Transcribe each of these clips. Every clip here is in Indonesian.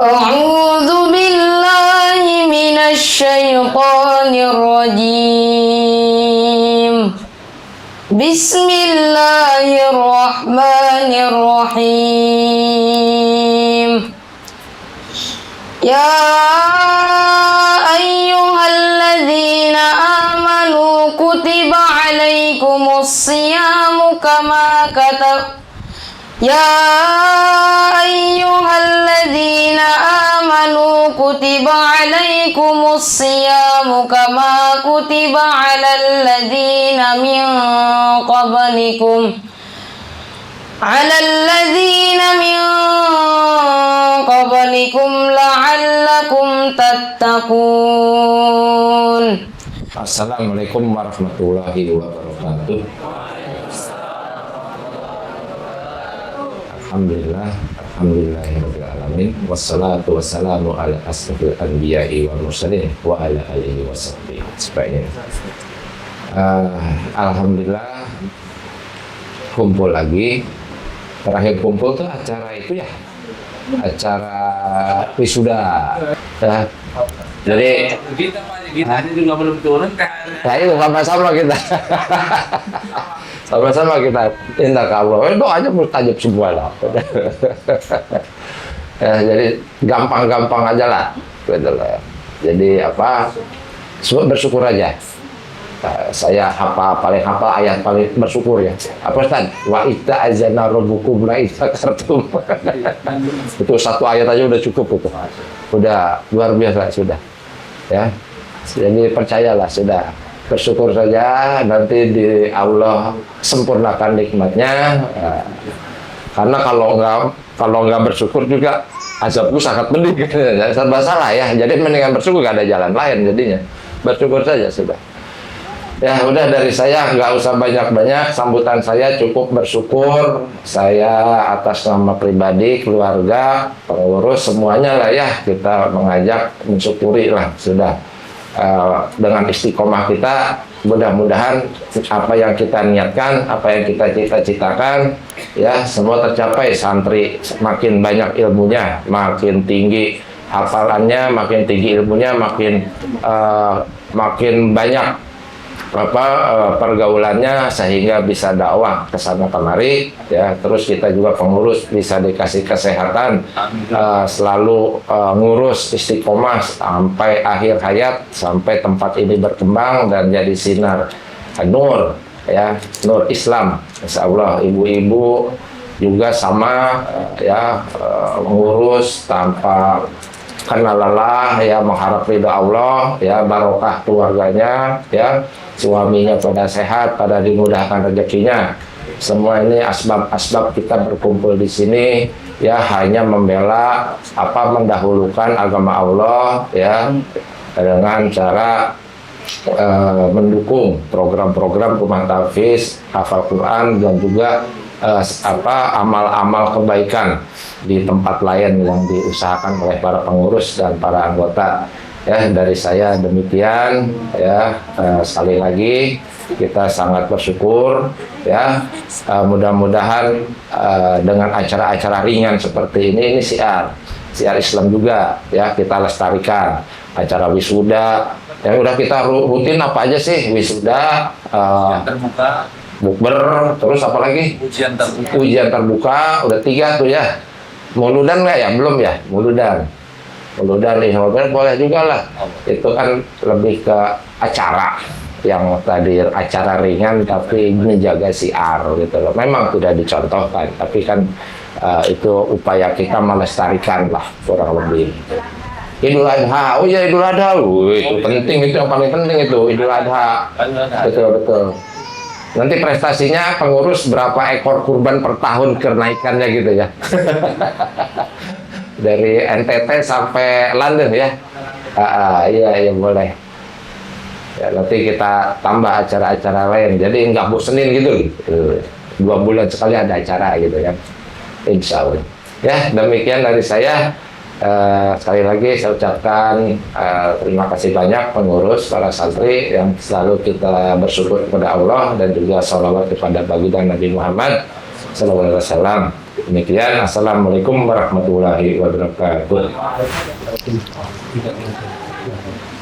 أعوذ بالله من الشيطان الرجيم بسم الله الرحمن الرحيم يا أيها الذين آمنوا كتب عليكم الصيام كما كتب يا أيها الذين آمنوا كتب عليكم الصيام كما كتب على الذين من قبلكم لعلكم تتقون. Assalamualaikum warahmatullahi wabarakatuh. Alhamdulillahirabbil alamin wassalatu wassalamu ala asrofil anbiya'i wal mursalin wa ala alihi wasahbihi sebagainya. Alhamdulillah kumpul lagi. Terakhir kumpul tuh acara itu ya, acara wisuda. Jadi kita juga belum turun kan? Nah itu sama-sama kita. Sama-sama kita minta ke Allah. Doanya mustajab semua lah. Ya, jadi gampang-gampang aja lah. Gitu lah. Jadi apa? Bersyukur aja. Saya paling hafal ayat paling bersyukur ya. Apa Ustaz? Wa ita azana rabbukum la istakartum. Itu satu ayat aja udah cukup itu. Udah luar biasa sudah. Ya. Jadi percayalah sudah. Bersyukur saja, nanti di Allah sempurnakan nikmatnya. Karena kalau nggak bersyukur juga azabku sangat pedih. Serba salah ya. Jadi mendingan bersyukur, gak ada jalan lain jadinya. Bersyukur saja sudah. Ya udah, dari saya nggak usah banyak-banyak. Sambutan saya cukup bersyukur. Saya atas nama pribadi, keluarga, pengurus semuanya lah ya, kita mengajak mensyukuri lah sudah. Dengan istiqomah kita, mudah-mudahan apa yang kita niatkan, apa yang kita cita-citakan ya semua tercapai. Santri makin banyak ilmunya, makin tinggi hafalannya, makin tinggi ilmunya, makin banyak pergaulannya sehingga bisa dakwah ke sana kemari ya. Terus kita juga pengurus bisa dikasih kesehatan, selalu ngurus istiqomah sampai akhir hayat, sampai tempat ini berkembang dan jadi sinar nur ya, nur Islam. Insyaallah ibu-ibu juga sama ya, ngurus tanpa kenal lelah ya, mengharap ridha Allah ya, barokah keluarganya ya, suaminya pada sehat, pada dimudahkan rezekinya. Semua ini asbab-asbab kita berkumpul di sini ya, hanya membela mendahulukan agama Allah ya, dengan cara mendukung program-program rumah tahfiz, hafal Quran, dan juga amal-amal kebaikan di tempat lain yang diusahakan oleh para pengurus dan para anggota. Ya, dari saya demikian ya. Sekali lagi kita sangat bersyukur ya. Mudah-mudahan dengan acara-acara ringan seperti ini siar Islam juga ya, kita lestarikan. Acara wisuda yang udah kita rutin apa aja sih? Wisuda, terbuka, bukber, terus apa lagi? Ujian terbuka udah 3 tuh ya. Muludan nggak ya? Belum ya? Muludan boleh juga lah. Itu kan lebih ke acara yang tadi acara ringan tapi menjaga siar gitu loh. Memang tidak dicontohkan, tapi kan itu upaya kita melestarikan lah kurang lebih. Idul Adha, oh ya Idul Adha, itu penting, itu yang paling penting itu Idul Adha. Betul. Nanti prestasinya pengurus berapa ekor kurban per tahun kenaikannya gitu ya. Dari NTT sampai London ya. Iya boleh. Ya, nanti kita tambah acara-acara lain. Jadi nggak bosenin gitu. 2 bulan sekali ada acara gitu ya. Insya Allah. Ya, demikian dari saya. Sekali lagi saya ucapkan terima kasih banyak pengurus, para santri yang selalu kita bersyukur kepada Allah dan juga sholawat kepada baginda Nabi Muhammad sallallahu alaihi wasallam. Demikian, assalamualaikum warahmatullahi wabarakatuh.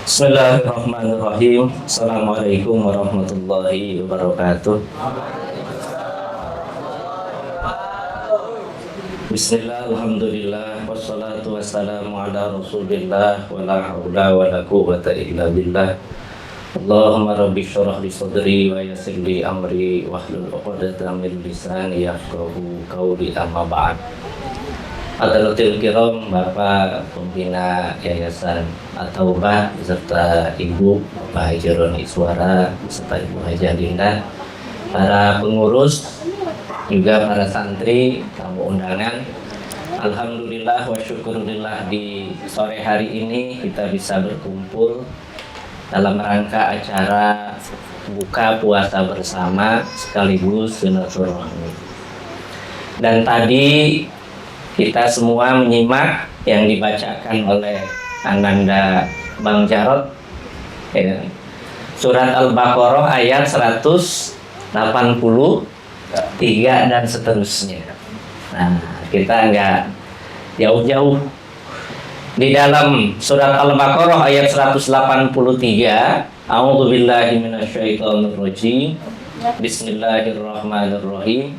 Bismillahirrahmanirrahim. Assalamualaikum warahmatullahi wabarakatuh. Bismillah, alhamdulillah, wassalatu wassalamu ala rasulillah, wa la hawla wa la quwwata illa billah. Allahumma rabbi syrah li sadri wa yassir li amri wahlul 'uqdatam min lisani yafqahu qawli, amma ba'd. Hadirin kiram, Bapak Pembina Yayasan At-Taubah beserta Ibu Bapak Haji Roni Iswara beserta Ibu Haji Linda, para pengurus, juga para santri, tamu undangan. Alhamdulillah wa syukurillah, di sore hari ini kita bisa berkumpul dalam rangka acara buka puasa bersama sekaligus silaturahmi. Dan tadi kita semua menyimak yang dibacakan oleh Ananda Bang Jarod, ya, surat Al-Baqarah ayat 183 dan seterusnya. Nah, kita nggak jauh-jauh. Di dalam surat Al-Baqarah ayat 183, A'udzubillahi minasyaitonirrajim. Bismillahirrahmanirrahim.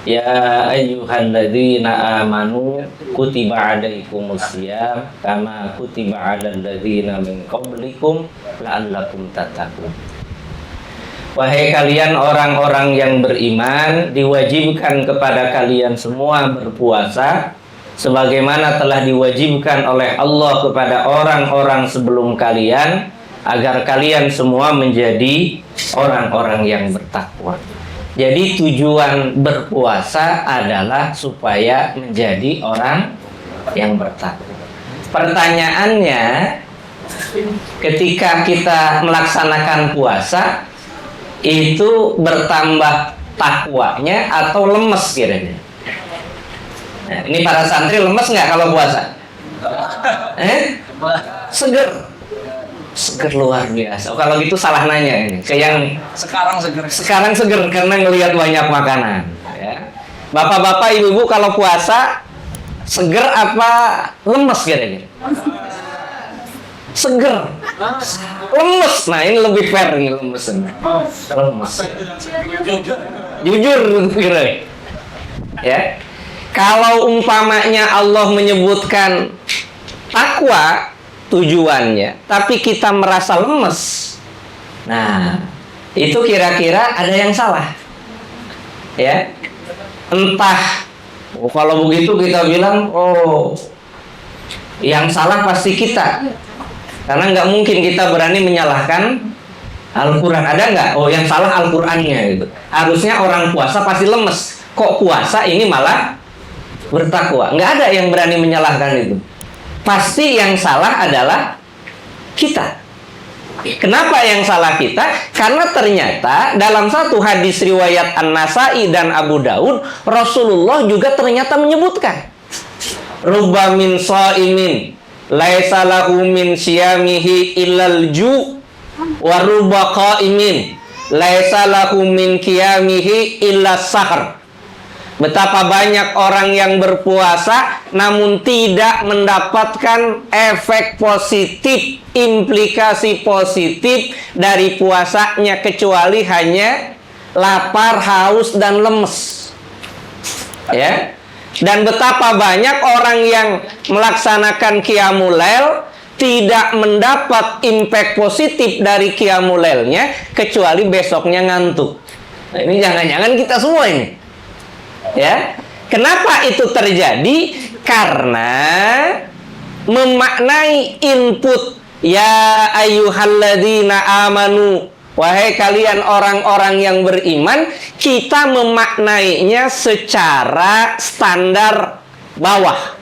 Ya ayyuhalladzina amanu kutiba alaikumusiyam kama kutiba alal ladzina min qablikum la'allakum tattaqun. Wahai kalian orang-orang yang beriman, diwajibkan kepada kalian semua berpuasa sebagaimana telah diwajibkan oleh Allah kepada orang-orang sebelum kalian, agar kalian semua menjadi orang-orang yang bertakwa. Jadi tujuan berpuasa adalah supaya menjadi orang yang bertakwa. Pertanyaannya, ketika kita melaksanakan puasa, itu bertambah takwanya atau lemes kira-kira? Nah, ini para santri lemes nggak kalau puasa? Seger. Seger luar biasa. Oh, kalau gitu salah nanya ini. Ke yang sekarang seger karena ngelihat banyak makanan. Ya. Bapak-bapak, ibu-ibu kalau puasa seger apa lemes kira-kira? Seger. Lemes. Nah, ini lebih fair nih, lemes. Lemes. Jujur kira. Ya. Kalau umpamanya Allah menyebutkan takwa tujuannya, tapi kita merasa lemes, nah itu kira-kira ada yang salah, ya. Entah, kalau begitu kita bilang, oh, yang salah pasti kita, karena nggak mungkin kita berani menyalahkan Al-Quran. Ada nggak? Oh, yang salah Al-Qurannya gitu. Harusnya orang puasa pasti lemes, kok puasa ini malah bertakwa. Nggak ada yang berani menyalahkan itu. Pasti yang salah adalah kita. Kenapa yang salah kita? Karena ternyata dalam satu hadis riwayat An-Nasai dan Abu Daud, Rasulullah juga ternyata menyebutkan, rubba min shaimin laisa lahu min siyamihi illal ju wa rubba qaimin laisa lahu min qiyamihi illas sahr. Betapa banyak orang yang berpuasa namun tidak mendapatkan efek positif, implikasi positif dari puasanya, kecuali hanya lapar, haus, dan lemes. Ya. Dan betapa banyak orang yang melaksanakan qiyamul lail tidak mendapat impact positif dari qiyamul lailnya, kecuali besoknya ngantuk. Nah, ini jangan-jangan kita semua ini. Ya, kenapa itu terjadi? Karena memaknai input ya ayyuhalladzina amanu, wahai kalian orang-orang yang beriman, kita memaknainya secara standar bawah.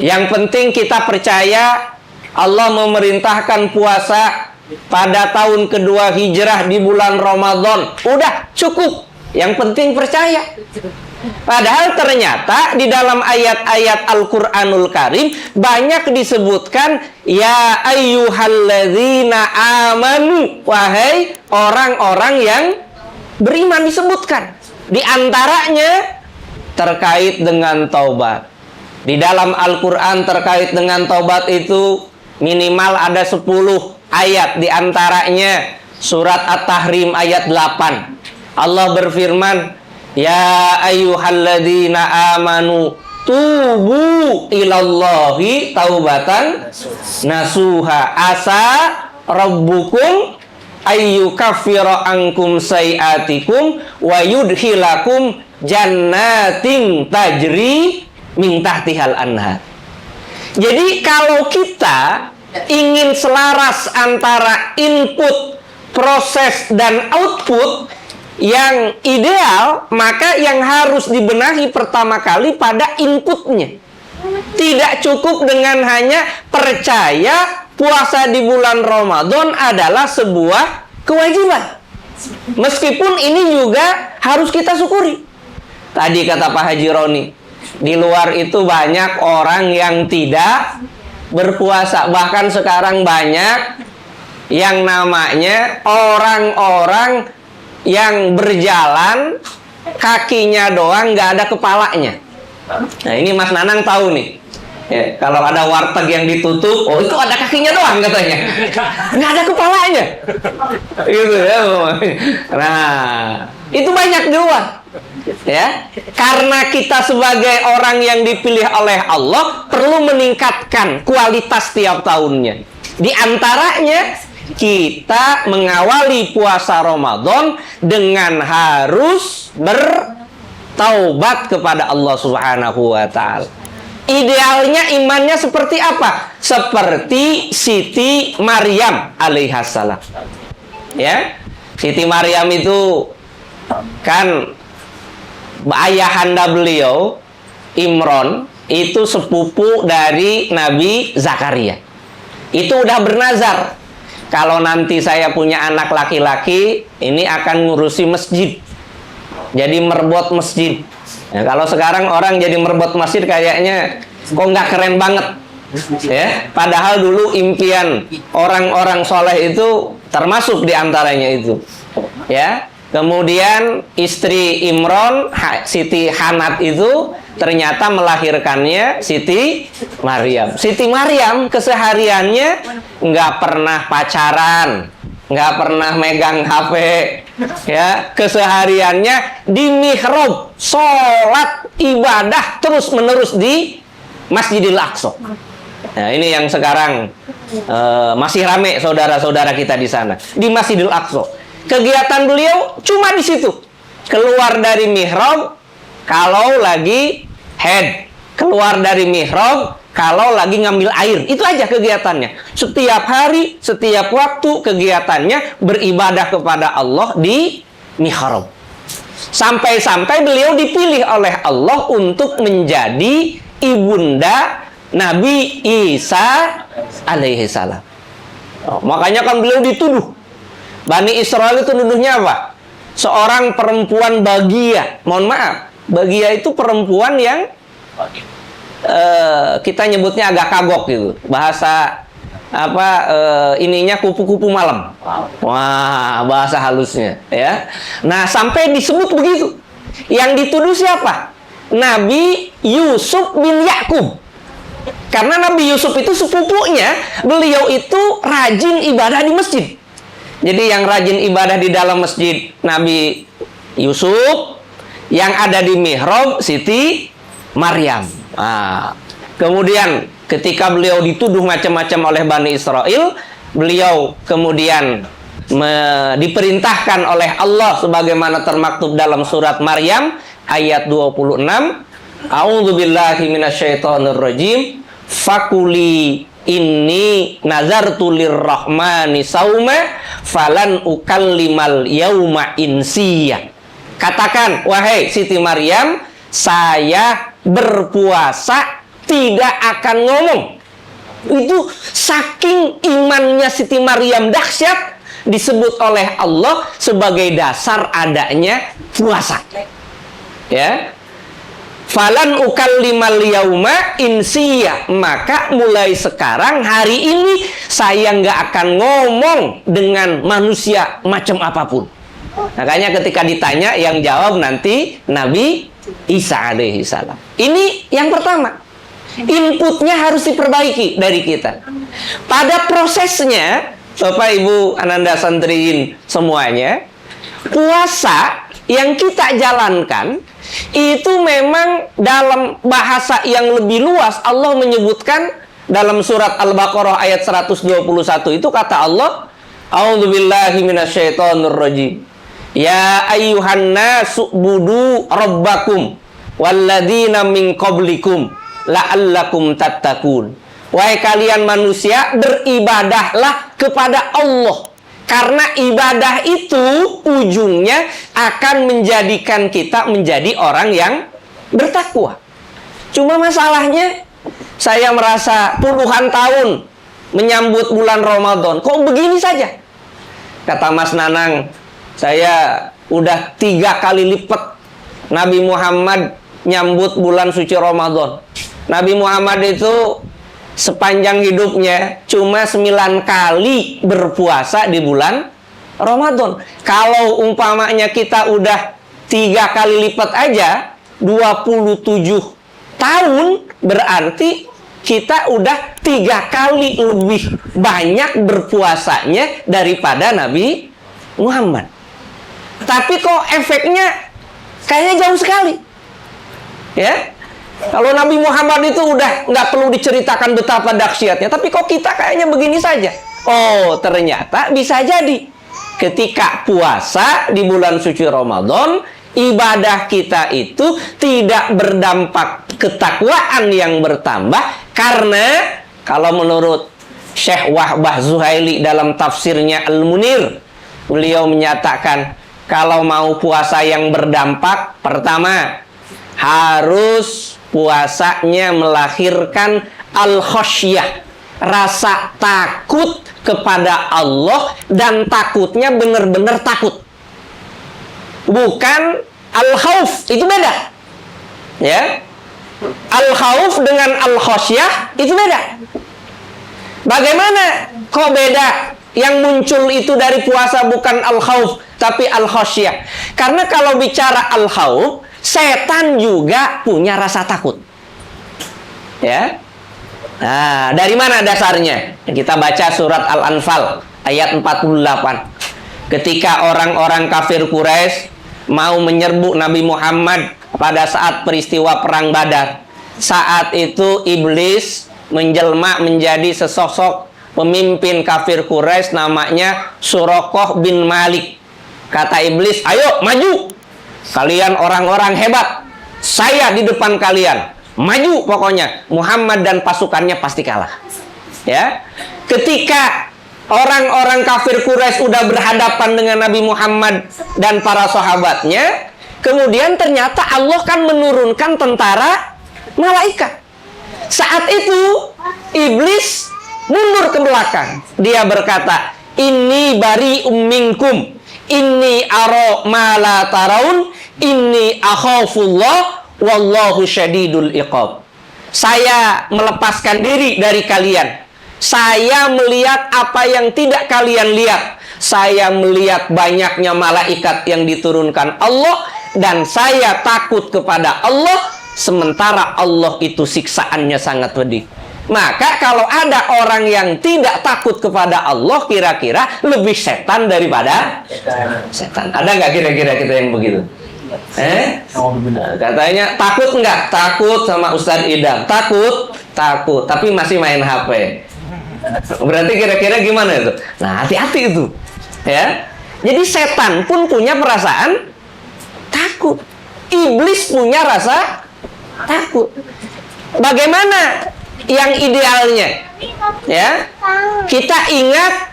Yang penting kita percaya Allah memerintahkan puasa pada tahun kedua hijrah di bulan Ramadan. Udah cukup. Yang penting percaya. Padahal ternyata di dalam ayat-ayat Al-Quranul Karim banyak disebutkan ya ayyuhalladzina amanu, wahai orang-orang yang beriman disebutkan. Di antaranya terkait dengan taubat. Di dalam Al-Quran terkait dengan taubat itu minimal ada 10 ayat. Di antaranya surat At-Tahrim ayat 8. Allah berfirman, ya ayyuhalladzina amanu tubu ilallahi taubatan nasuha asa rabbukum ayyukaffira ankum sayiatikum wa yudhilakum jannatin tajri min tahtihal anhar. Jadi kalau kita ingin selaras antara input, proses dan output yang ideal, maka yang harus dibenahi pertama kali pada inputnya. Tidak cukup dengan hanya percaya puasa di bulan Ramadan adalah sebuah kewajiban. Meskipun ini juga harus kita syukuri. Tadi kata Pak Haji Roni, di luar itu banyak orang yang tidak berpuasa. Bahkan sekarang banyak yang namanya orang-orang yang berjalan kakinya doang, nggak ada kepalanya. Nah ini Mas Nanang tahu nih. Ya, kalau ada warteg yang ditutup, oh itu ada kakinya doang katanya, nggak ada kepalanya. Gitu ya. Nah itu banyak di luar. Ya, karena kita sebagai orang yang dipilih oleh Allah perlu meningkatkan kualitas tiap tahunnya. Di antaranya kita mengawali puasa Ramadan dengan harus bertaubat kepada Allah Subhanahu wa taala. Idealnya imannya seperti apa? Seperti Siti Maryam alaihissalam. Ya. Siti Maryam itu kan ayahanda beliau Imron itu sepupu dari Nabi Zakaria. Itu udah bernazar, kalau nanti saya punya anak laki-laki, ini akan ngurusi masjid. Jadi merbot masjid. Ya, kalau sekarang orang jadi merbot masjid kayaknya kok nggak keren banget. Ya, padahal dulu impian orang-orang soleh itu termasuk diantaranya itu. Ya, kemudian istri Imron, Siti Hanat itu ternyata melahirkannya Siti Maryam. Siti Maryam kesehariannya nggak pernah pacaran, nggak pernah megang HP, ya, kesehariannya di mihrab, sholat ibadah terus menerus di Masjidil Aqsa. Nah ini yang sekarang masih rame saudara-saudara kita di sana di Masjidil Aqsa. Kegiatan beliau cuma di situ, keluar dari mihrab kalau lagi head, keluar dari mihrab kalau lagi ngambil air. Itu aja kegiatannya. Setiap hari, setiap waktu kegiatannya beribadah kepada Allah di mihrab. Sampai-sampai beliau dipilih oleh Allah untuk menjadi ibunda Nabi Isa alaihissalam. Makanya kan beliau dituduh. Bani Israel itu nuduhnya apa? Seorang perempuan bagia. Mohon maaf, bagia itu perempuan yang kita nyebutnya agak kagok gitu. Bahasa apa ininya kupu-kupu malam. Wah, bahasa halusnya ya. Nah, sampai disebut begitu. Yang dituduh siapa? Nabi Yusuf bin Yakub. Karena Nabi Yusuf itu sepupunya, beliau itu rajin ibadah di masjid. Jadi yang rajin ibadah di dalam masjid Nabi Yusuf, yang ada di mihrab Siti Maryam. Nah, kemudian ketika beliau dituduh macam-macam oleh Bani Israel, beliau kemudian diperintahkan oleh Allah sebagaimana termaktub dalam surat Maryam ayat 26. A'udzubillahi minasyaitonirrajim. Fakuli inni nazartu lirrahmani sauma falan ukallimal yauma insiya. Katakan, wahai Siti Maryam, saya berpuasa tidak akan ngomong. Itu saking imannya Siti Maryam dahsyat, disebut oleh Allah sebagai dasar adanya puasa. Ya. Falan ukallimal yauma insiya. Maka mulai sekarang hari ini saya nggak akan ngomong dengan manusia macam apapun. Makanya ketika ditanya, yang jawab nanti Nabi Isa alaihi salam. Ini yang pertama. Inputnya harus diperbaiki dari kita. Pada prosesnya, Bapak Ibu Ananda Santriin semuanya, puasa yang kita jalankan itu memang dalam bahasa yang lebih luas. Allah menyebutkan dalam surat Al-Baqarah ayat 121 itu kata Allah, A'udzubillahi minasyaitonirrajim. Ya ayyuhan nasu budu rabbakum walladzina min qablikum la'allakum tattaqun. Wahai kalian manusia, beribadahlah kepada Allah. Karena ibadah itu ujungnya akan menjadikan kita menjadi orang yang bertakwa. Cuma masalahnya, saya merasa puluhan tahun menyambut bulan Ramadan, kok begini saja? Kata Mas Nanang, saya udah 3 kali lipat Nabi Muhammad nyambut bulan suci Ramadan. Nabi Muhammad itu sepanjang hidupnya cuma 9 kali berpuasa di bulan Ramadan. Kalau umpamanya kita udah 3 kali lipat aja, 27 tahun, berarti kita udah 3 kali lebih banyak berpuasanya daripada Nabi Muhammad. Tapi kok efeknya kayaknya jauh sekali. Ya, kalau Nabi Muhammad itu udah nggak perlu diceritakan betapa dahsyatnya. Tapi kok kita kayaknya begini saja. Oh, ternyata bisa jadi ketika puasa di bulan suci Ramadan, ibadah kita itu tidak berdampak ketakwaan yang bertambah. Karena kalau menurut Syekh Wahbah Zuhaili dalam tafsirnya Al-Munir, beliau menyatakan kalau mau puasa yang berdampak, pertama harus puasanya melahirkan al-khosyah, rasa takut kepada Allah, dan takutnya benar-benar takut. Bukan al-khauf, itu beda. Ya. Al-khauf dengan al-khosyah itu beda. Bagaimana kok beda? Yang muncul itu dari puasa bukan al-khauf tapi al-khosyah. Karena kalau bicara al-khauf, setan juga punya rasa takut. Ya. Nah, dari mana dasarnya? Kita baca surat Al-Anfal ayat 48. Ketika orang-orang kafir Quraisy mau menyerbu Nabi Muhammad pada saat peristiwa perang Badar. Saat itu iblis menjelma menjadi sesosok pemimpin kafir Quraisy namanya Suraqah bin Malik. Kata iblis, ayo maju, kalian orang-orang hebat, saya di depan kalian, maju pokoknya, Muhammad dan pasukannya pasti kalah. Ya, ketika orang-orang kafir Quraisy udah berhadapan dengan Nabi Muhammad dan para sahabatnya, kemudian ternyata Allah kan menurunkan tentara malaikat. Saat itu iblis mundur ke belakang. Dia berkata, "Inni bari'um minkum, inni ara ma la taraun, inni akhafullah wallahu syadidul iqab." Saya melepaskan diri dari kalian. Saya melihat apa yang tidak kalian lihat. Saya melihat banyaknya malaikat yang diturunkan Allah, dan saya takut kepada Allah, sementara Allah itu siksaannya sangat pedih. Maka kalau ada orang yang tidak takut kepada Allah, kira-kira lebih setan daripada setan. Ada nggak kira-kira kita yang begitu? Katanya takut nggak? Takut sama Ustadz Idam. Takut, takut. Tapi masih main HP. Berarti kira-kira gimana itu? Nah, hati-hati itu. Ya. Jadi setan pun punya perasaan takut. Iblis punya rasa takut. Bagaimana yang idealnya? Ya, kita ingat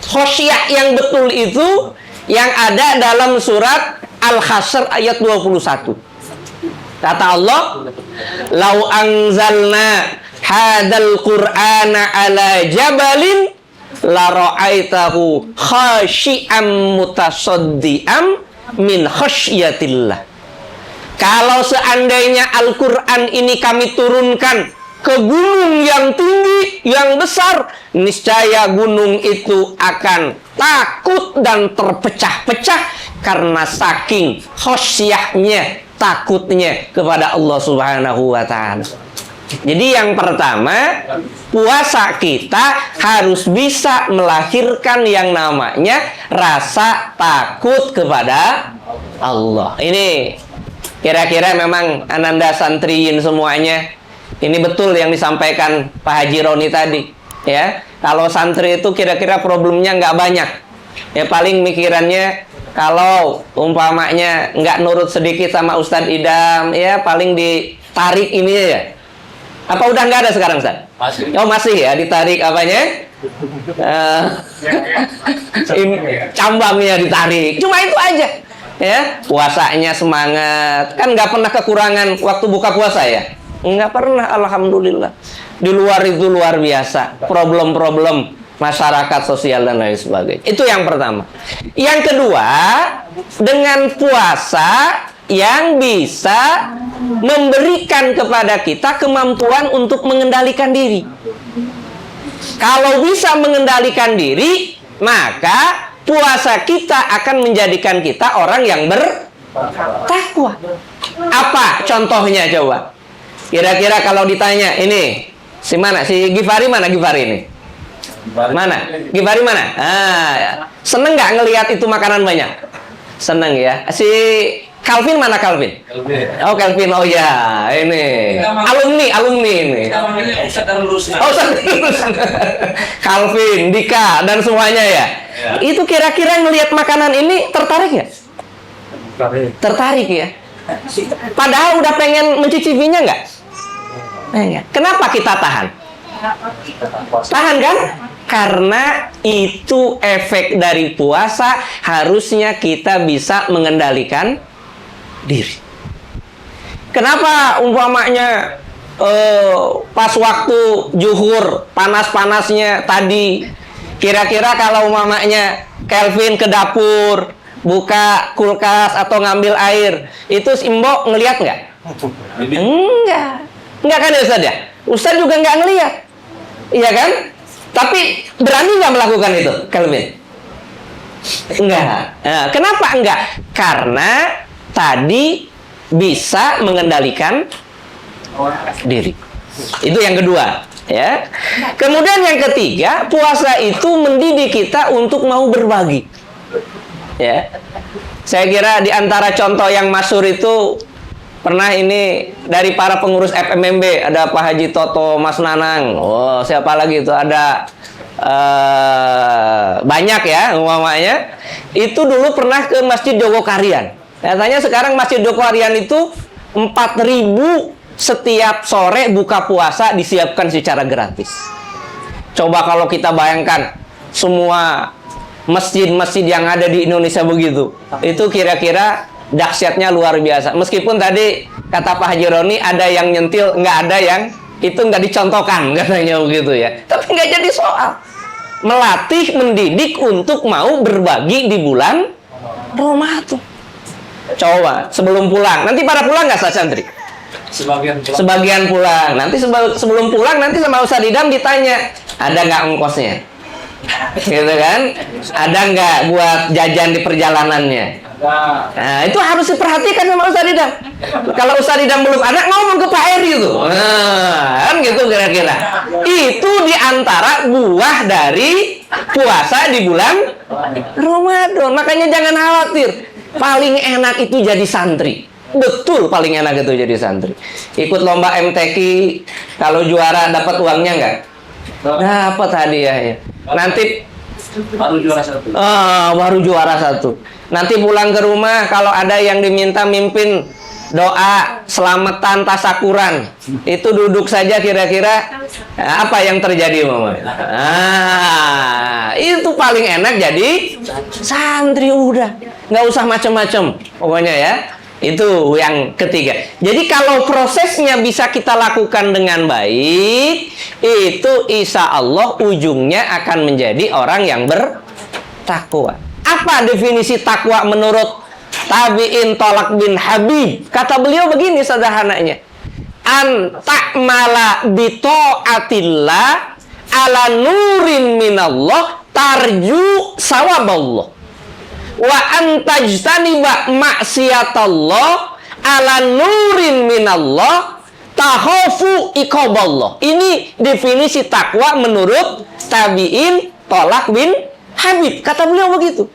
khosyah yang betul itu yang ada dalam surat Al-Hasyr ayat 21. Kata Allah, "Lau anzalna hadal Qur'ana ala jabalin la ra'aitahu khashi'am mutasaddiam min khasyatillah." Kalau seandainya Al-Quran ini kami turunkan ke gunung yang tinggi, yang besar, niscaya gunung itu akan takut dan terpecah-pecah karena saking khosyahnya, takutnya kepada Allah Subhanahu wa taala. Jadi yang pertama, puasa kita harus bisa melahirkan yang namanya rasa takut kepada Allah. Ini kira-kira memang Ananda santriin semuanya. Ini betul yang disampaikan Pak Haji Roni tadi, ya. Kalau santri itu kira-kira problemnya nggak banyak. Ya paling mikirannya kalau umpamanya nggak nurut sedikit sama Ustadz Idam, ya paling ditarik ini ya. Apa udah nggak ada sekarang, Ustaz? Masih. Oh masih ya, ditarik apanya? Cambangnya ditarik. Cuma itu aja. Ya, puasanya semangat. Kan nggak pernah kekurangan waktu buka puasa ya? Nggak pernah, alhamdulillah. Di luar itu luar biasa. Problem-problem masyarakat sosial dan lain sebagainya. Itu yang pertama. Yang kedua, dengan puasa yang bisa memberikan kepada kita kemampuan untuk mengendalikan diri. Kalau bisa mengendalikan diri, maka puasa kita akan menjadikan kita orang yang bertakwa. Apa contohnya coba? Kira-kira kalau ditanya, ini si mana? Si Gifari mana Gifari ini? Mana? Gifari mana? Seneng nggak ngelihat itu makanan banyak? Seneng ya. Si Calvin mana Calvin? Oh Calvin, oh ya ini alumni ini. Oh Calvin, Dika dan semuanya ya. Itu kira-kira ngelihat makanan ini tertarik nggak? Tertarik ya. Padahal udah pengen mencicipinya nggak? Kenapa kita tahan? Tahan kan? Karena itu efek dari puasa, harusnya kita bisa mengendalikan diri. Kenapa umpamanya pas waktu zuhur panas-panasnya tadi, kira-kira kalau umpamanya Kelvin ke dapur buka kulkas atau ngambil air, itu Simbo ngelihat nggak? Enggak kan ya Ustaz ya? Ustaz juga nggak ngelihat, iya kan? Tapi berani nggak melakukan itu, Kelvin? Enggak. Nah, kenapa enggak? Karena tadi bisa mengendalikan diri. Itu yang kedua, ya. Kemudian yang ketiga, puasa itu mendidik kita untuk mau berbagi. Ya. Saya kira di antara contoh yang masyhur itu pernah ini dari para pengurus FMMB, ada Pak Haji Toto Mas Nanang. Oh, siapa lagi itu? Ada banyak ya umpamanya. Itu dulu pernah ke Masjid Jogokarian. Katanya sekarang Masjid Jogokarian itu 4.000 setiap sore buka puasa disiapkan secara gratis. Coba kalau kita bayangkan semua masjid-masjid yang ada di Indonesia begitu, itu kira-kira dahsyatnya luar biasa. Meskipun tadi kata Pak Haji Roni ada yang nyentil, nggak ada yang itu nggak dicontohkan katanya begitu ya. Tapi nggak jadi soal. Melatih, mendidik untuk mau berbagi di bulan Ramadan. Coba sebelum pulang, nanti pada pulang nggak santri? Sebagian pulang. Nanti sebelum pulang nanti sama Ustadz Idam ditanya, ada nggak ongkosnya? Gitu kan? Ada nggak buat jajan di perjalanannya? Nah, itu harus diperhatikan sama Ustadz Idam. Kalau Ustadz Idam belum ada, ngomong ke Pak Eri itu. Nah, kan gitu kira-kira. Itu diantara buah dari puasa di bulan Ramadan. Makanya jangan khawatir. Paling enak itu jadi santri. Betul, paling enak itu jadi santri. Ikut lomba MTQ, kalau juara dapat uangnya nggak? Dapat hadiahnya. Nanti baru juara satu. Baru juara satu. Nanti pulang ke rumah kalau ada yang diminta mimpin doa selamatan tasakuran, itu duduk saja kira-kira apa yang terjadi Mama? Itu paling enak jadi santri, udah nggak usah macam-macam pokoknya ya. Itu yang ketiga. Jadi kalau prosesnya bisa kita lakukan dengan baik, itu insya Allah ujungnya akan menjadi orang yang bertakwa. Apa definisi takwa menurut Tabi'in Tolak bin Habib? Kata beliau begini sederhananya. An ta'mala bi ta'atillah ala nurin minallah tarju sawaballah wa antajtaniba maksiatallah ala nurin minallah tahofu iqaballah. Ini definisi takwa menurut tabi'in Tolak bin Habib. Kata beliau begitu.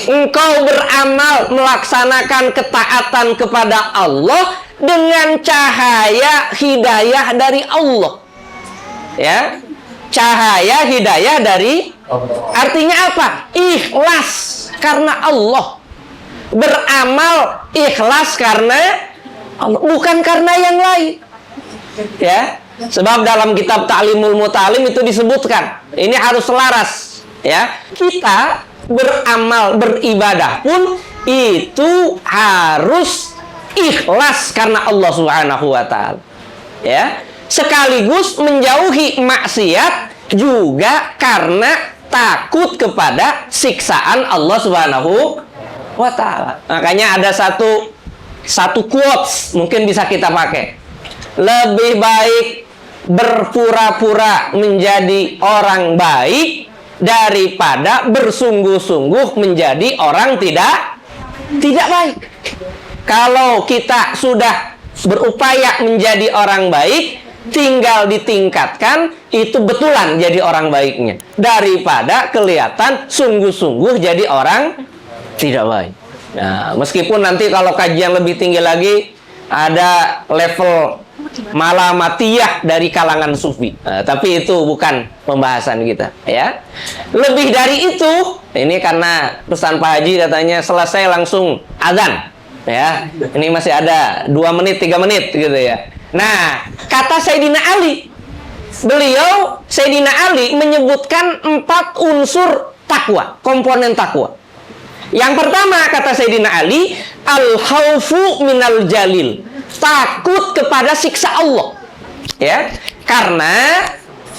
Engkau beramal melaksanakan ketaatan kepada Allah dengan cahaya hidayah dari Allah. Ya, cahaya hidayah dari artinya apa? Ikhlas karena Allah. Beramal ikhlas karena Allah, bukan karena yang lain. Ya, sebab dalam kitab Ta'limul Mutalim itu disebutkan, ini harus selaras. Ya, kita beramal beribadah pun itu harus ikhlas karena Allah Subhanahu wa taala. Ya, sekaligus menjauhi maksiat juga karena takut kepada siksaan Allah Subhanahu wa taala. Makanya ada satu quotes mungkin bisa kita pakai. Lebih baik berpura-pura menjadi orang baik daripada bersungguh-sungguh menjadi orang tidak baik. Kalau kita sudah berupaya menjadi orang baik, tinggal ditingkatkan itu betulan jadi orang baiknya daripada kelihatan sungguh-sungguh jadi orang tidak baik. Nah, meskipun nanti kalau kajian lebih tinggi lagi ada level malamatiyah dari kalangan sufi. Nah, tapi itu bukan pembahasan kita, ya. Lebih dari itu, ini karena pesan Pak Haji katanya selesai langsung azan, ya. Ini masih ada 2 menit, 3 menit gitu ya. Nah, kata Sayyidina Ali, Sayyidina Ali menyebutkan 4 unsur takwa, komponen takwa. Yang pertama kata Sayyidina Ali, al-khaufu minal jalil, takut kepada siksa Allah. Ya, karena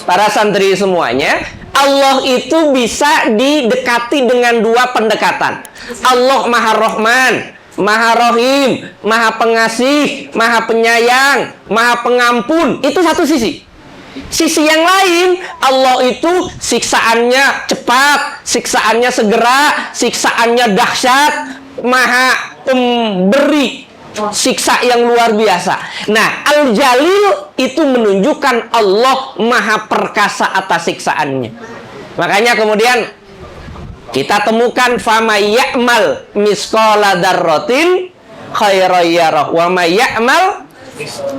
para santri semuanya, Allah itu bisa didekati dengan 2 pendekatan. Allah Maha Rahman, Maha Rahim, Maha Pengasih, Maha Penyayang, Maha Pengampun. Itu satu sisi. Sisi yang lain, Allah itu siksaannya cepat, siksaannya segera, siksaannya dahsyat, Maha Pemberi siksa yang luar biasa. Nah, Al-Jalil itu menunjukkan Allah Maha Perkasa atas siksaannya. Makanya kemudian kita temukan famay ya'mal misqala dzarratin khairan yarah wa may ya'mal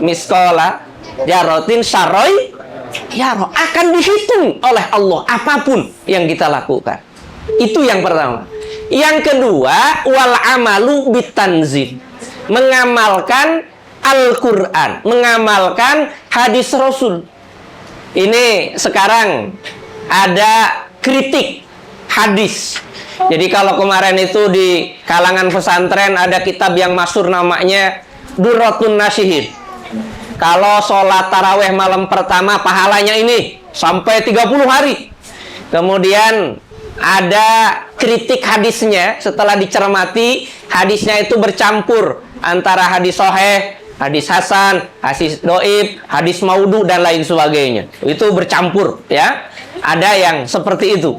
misqala dzarratin syarran yarah. Akan dihitung oleh Allah apapun yang kita lakukan. Itu yang pertama. Yang kedua, wal amalu bitanzil, mengamalkan Al-Quran, mengamalkan hadis Rasul. Ini sekarang ada kritik hadis. Jadi kalau kemarin itu di kalangan pesantren ada kitab yang masyhur namanya Durratun Nasihin. Kalau sholat taraweh malam pertama pahalanya ini sampai 30 hari. Kemudian ada kritik hadisnya, setelah dicermati hadisnya itu bercampur antara hadis sahih, hadis hasan, hadis doib, hadis maudhu dan lain sebagainya. Itu bercampur, ya. Ada yang seperti itu.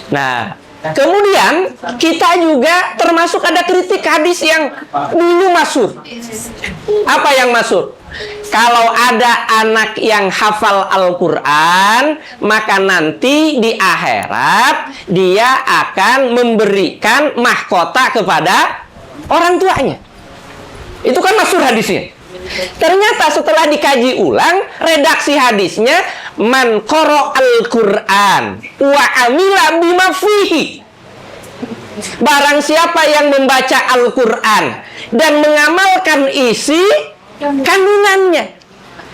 Nah, kemudian kita juga termasuk ada kritik hadis yang dulu masyhur. Apa yang masyhur? Kalau ada anak yang hafal Al-Quran, maka nanti di akhirat dia akan memberikan mahkota kepada orang tuanya. Itu kan masyhur hadisnya. Ternyata setelah dikaji ulang, redaksi hadisnya man qara al-Qur'an wa amila bima fihi. Barang siapa yang membaca Al-Quran dan mengamalkan isi kandungannya.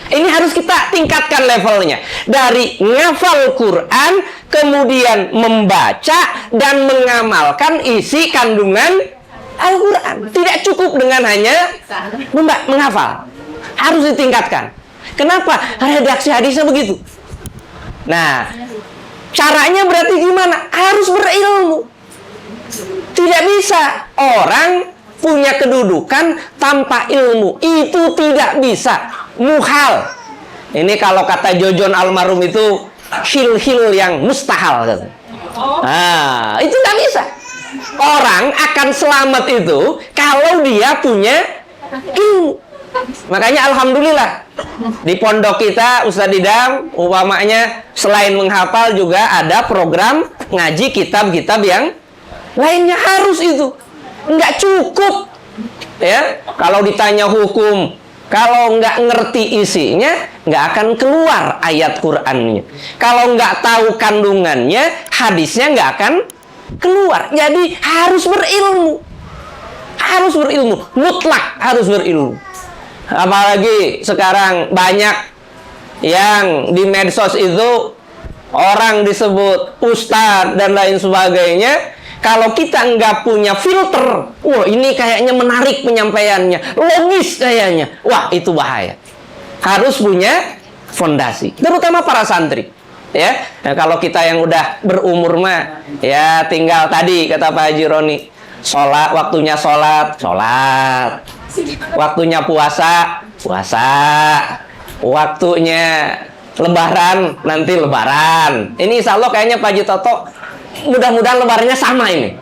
Ini harus kita tingkatkan levelnya. Dari ngafal Quran, kemudian membaca dan mengamalkan isi kandungan Al-Quran. Tidak cukup dengan hanya menghafal. Harus ditingkatkan. Kenapa? Redaksi hadisnya begitu. Nah, caranya berarti gimana? Harus berilmu. Tidak bisa orang punya kedudukan tanpa ilmu. Itu tidak bisa. Muhal. Ini kalau kata Jojon almarhum itu hil-hil yang mustahil. Nah, itu nggak bisa. Orang akan selamat itu kalau dia punya ilmu. Makanya alhamdulillah di pondok kita Ustadz Idam umpamanya selain menghafal juga ada program ngaji kitab-kitab yang lainnya. Harus itu, nggak cukup ya kalau ditanya hukum, kalau nggak ngerti isinya nggak akan keluar ayat Qur'annya. Kalau nggak tahu kandungannya hadisnya nggak akan keluar. Jadi harus berilmu, mutlak harus berilmu. Apalagi sekarang banyak yang di medsos itu orang disebut ustadz dan lain sebagainya. Kalau kita nggak punya filter, wah ini kayaknya menarik penyampaiannya, logis kayaknya, wah itu bahaya. Harus punya fondasi, terutama para santri. Ya, nah, kalau kita yang udah berumur mah, ya tinggal tadi kata Pak Haji Roni, sholat, waktunya puasa, waktunya lebaran, nanti lebaran. Ini insya Allah kayaknya Pak Haji Toto mudah-mudahan lebarannya sama ini.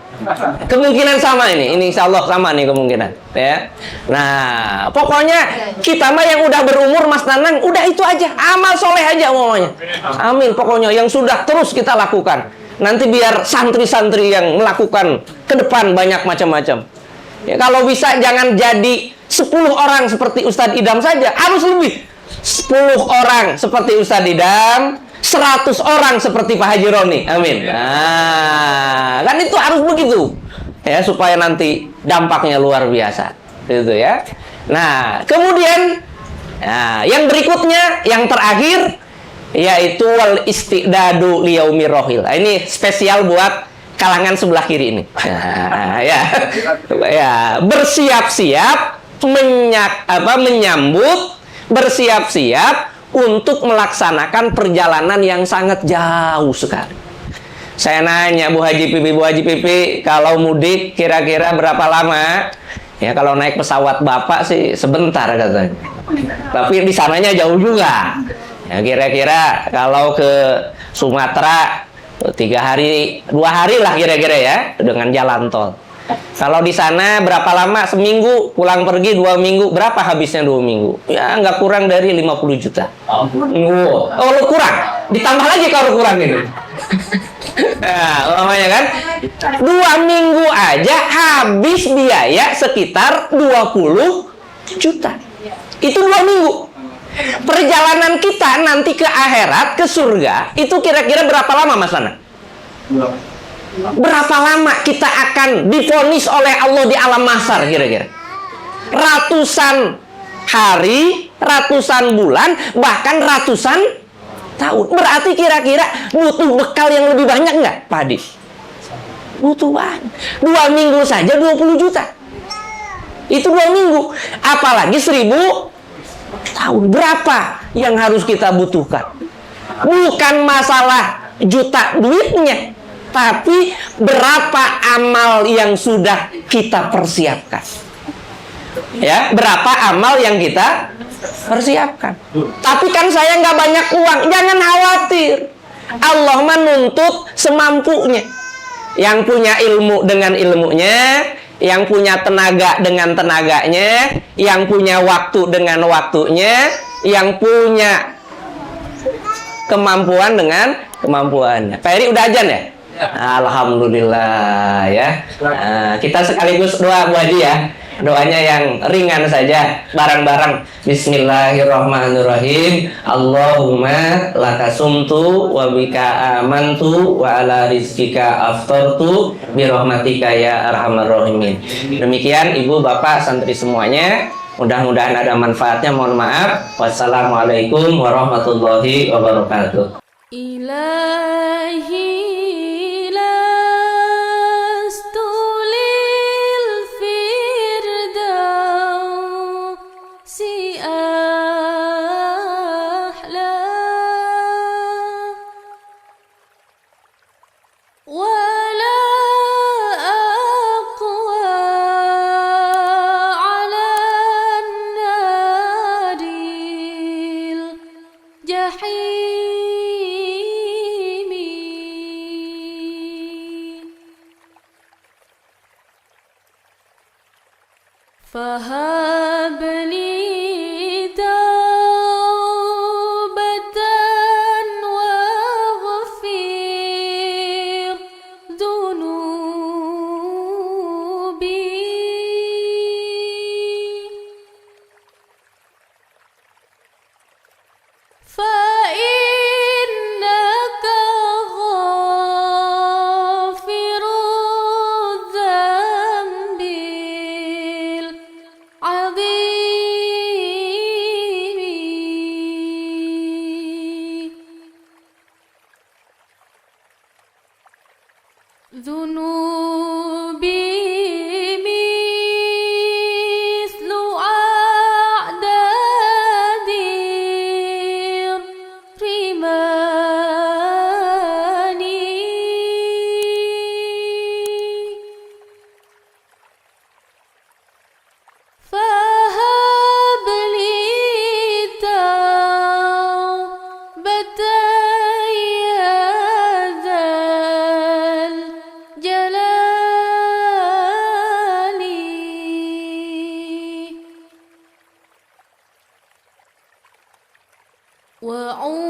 Kemungkinan sama ini insya Allah sama nih kemungkinan ya. Nah pokoknya kita mah yang udah berumur Mas Nanang udah itu aja, amal soleh aja umumnya. Amin, pokoknya yang sudah terus kita lakukan. Nanti biar santri-santri yang melakukan ke depan banyak macam-macam ya. Kalau bisa jangan jadi 10 orang seperti Ustadz Idam saja, harus lebih 10 orang seperti Ustadz Idam, 100 orang seperti Pak Haji Roni. Amin. Nah, kan itu harus begitu ya supaya nanti dampaknya luar biasa gitu ya. Nah kemudian yang berikutnya, yang terakhir, yaitu wal istidadu liyaumi rohil. Nah, ini spesial buat kalangan sebelah kiri ini. Ya, bersiap-siap menyambut, bersiap-siap untuk melaksanakan perjalanan yang sangat jauh sekali. Saya nanya Bu Haji Pipi, kalau mudik kira-kira berapa lama? Ya kalau naik pesawat Bapak sih sebentar katanya. Tapi di sananya jauh juga. Ya kira-kira kalau ke Sumatera 3 hari, 2 hari lah kira-kira ya dengan jalan tol. Kalau di sana berapa lama? Seminggu, pulang pergi 2 minggu. Berapa habisnya 2 minggu? Ya nggak kurang dari 50 juta. Oh lu kurang? Ditambah lagi kalau kurang itu. Nah, namanya kan 2 minggu aja habis biaya sekitar 20 juta. Itu 2 minggu. Perjalanan kita nanti ke akhirat, ke surga, itu kira-kira berapa lama Mas Nana? Berapa lama kita akan divonis oleh Allah di alam mahsyar kira-kira? Ratusan hari, ratusan bulan, bahkan ratusan tahun. Berarti kira-kira butuh bekal yang lebih banyak nggak, Pak Adi? Butuh banyak. 2 minggu saja 20 juta. Itu 2 minggu. Apalagi 1000 tahun. Berapa yang harus kita butuhkan? Bukan masalah juta duitnya, tapi berapa amal yang sudah kita persiapkan. Ya, berapa amal yang kita persiapkan. Tapi kan saya nggak banyak uang. Jangan khawatir. Allah menuntut semampunya. Yang punya ilmu dengan ilmunya, yang punya tenaga dengan tenaganya, yang punya waktu dengan waktunya, yang punya kemampuan dengan kemampuannya. Pak Eri udah ajan ya? Alhamdulillah ya. Nah, kita sekaligus doa Bu Haji ya. Doanya yang ringan saja, bareng-bareng. Bismillahirrahmanirrahim. Allahumma laka sumtu wa bika amantu wa ala rizkika aftartu birahmatika ya arhamar rahimin. Demikian Ibu Bapak santri semuanya. Mudah-mudahan ada manfaatnya. Mohon maaf. Wassalamualaikum warahmatullahi wabarakatuh. Ilahi جحيم فهب لي توبة واغفر ذنوبي فإنك غافر الذنب العظيم ذنوبي مثل أعداد الرمال فهب لي توبة يا ذا الجلال وعود